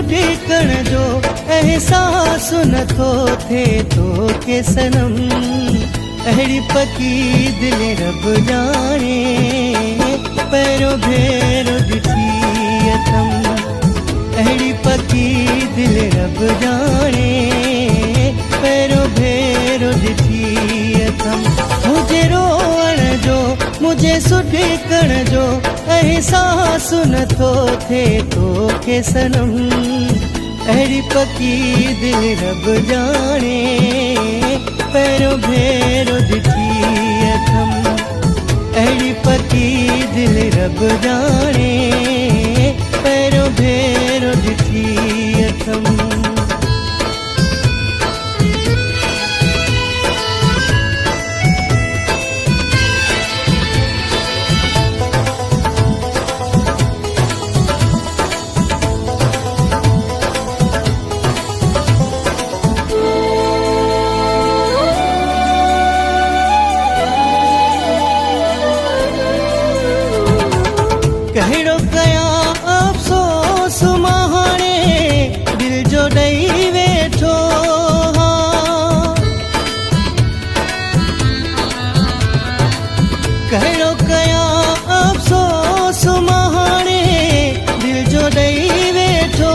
टिकण जो एहसास नथो थे तो के सनम। अहिड़ी पकी दिल रब जाने, पैरों भेरो ॾिठी अथम। अहिड़ी पकी दिल रब जाने, पैरों भेरो ॾिठी अथम। मुझे रोअण जो मुझे सुटिकण जो एहसास नथो थे तो के सनम। अहिड़ी पकी दिल रब जाने, पैरों भेरो ॾिठी अथम। अहिड़ी पकी दिल रब जाने, पैरों भेरो ॾिठी अथम। कहिड़ो कयां अफ़सोस मां हाणे दिल जो ॾेई वेठो। कहिड़ो कयां अफ़सोस मां हाणे दिल जो ॾेई वेठो।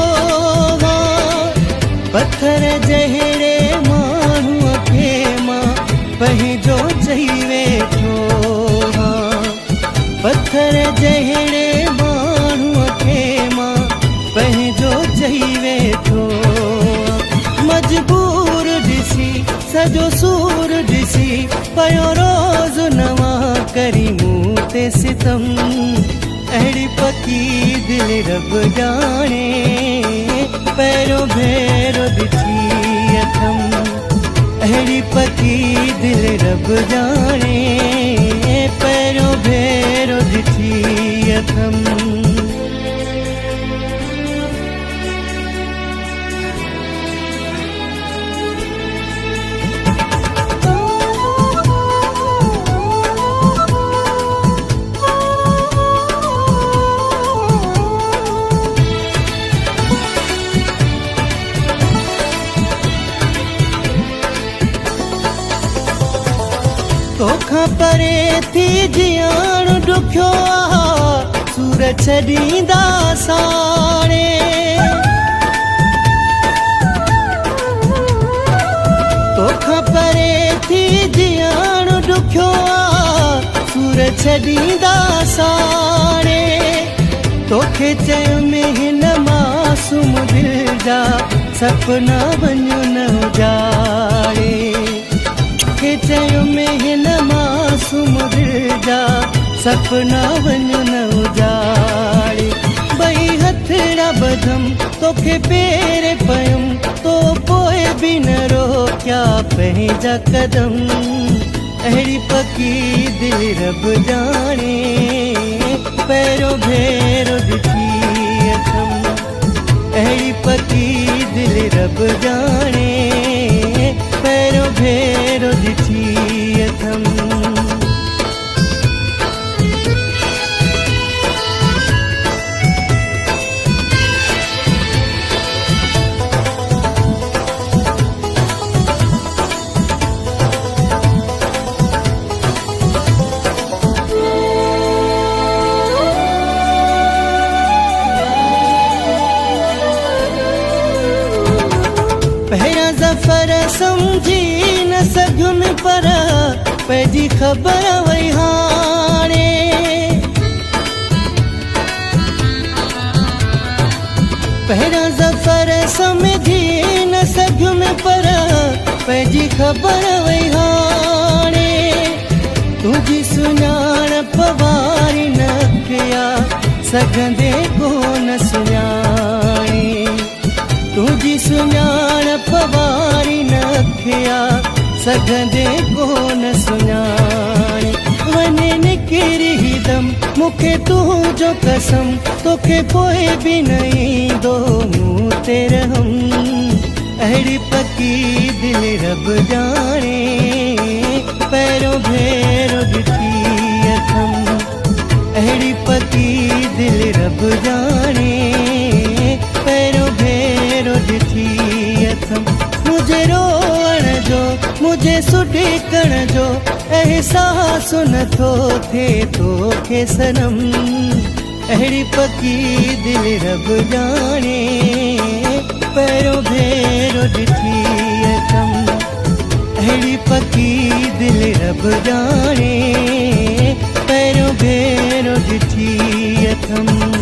पत्थर जहिड़े माण्हूअ खे मां पंहिंजो चई वेठो। पत्थर जहिड़े माण्हूअ खे मां पंहिंजो चई वेठो। मजबूर ॾिसी सॼो सूर ॾिसी पियो रोज़ नवां करी मूं ते सितम। अहिड़ी पकी दिल रब जाने, पैरों भेरो ॾिठी अथम। अहिड़ी पकी दिल रब जाने, पैरों भेरो ॾिठी अथम। तोखां परे थी जियण ॾुखियो आ, सूर छॾींदा साणे। तोखां परे थी जियण ॾुखियो आ, सूर छॾींदा साणे। तोखे चयो में हिन मासूम दिल जा सपना वञो न उजाड़े। तोखे चयो में हिन मासूम दिल जा सपना वञो न उजाड़े। ॿई हथड़ा ॿधम तोखे पेरे पयुम, तो पोइ बि न रोकिया पंहिंजा कदम। अहिड़ी पकी दिल रब जाने, पैरों भेरो ॾिठी अथम। अहिड़ी पकी दिल रब जाने, पैरों भेरो ॾिठी अथम। पहिरियां ज़फ़र सम्झी न सघुमि पर पंहिंजी ख़बर वई हाणे। पहिरियां ज़फ़र सम्झी न सघुमि पर पंहिंजी ख़बर वई हाणे। तुंहिंजी सुञाणप वारी न कया सघंदे कोन सुञाणे। तुंहिंजी सुञाणप वारी न कया सघंदे कोन सुञाणे। वञे निकिरी दम मूंखे तुंहिंजो कसम, तोखे पोइ बि न ईंदो मूं ते रहम। अहिड़ी पकी दिल रब जाने, पैरों भेरो ॾिठी अथम। अहिड़ी पकी दिल रब जाने, पैरों भेरो मुझे सुटेकण जो एहसास नथो थे तोखे सनम। अहिड़ी पकी दिल रब जाने पहिरियों भेरो ॾिठी अथम। अहिड़ी पकी दिल रब जाने पहिरियों भेरो ॾिठी अथम।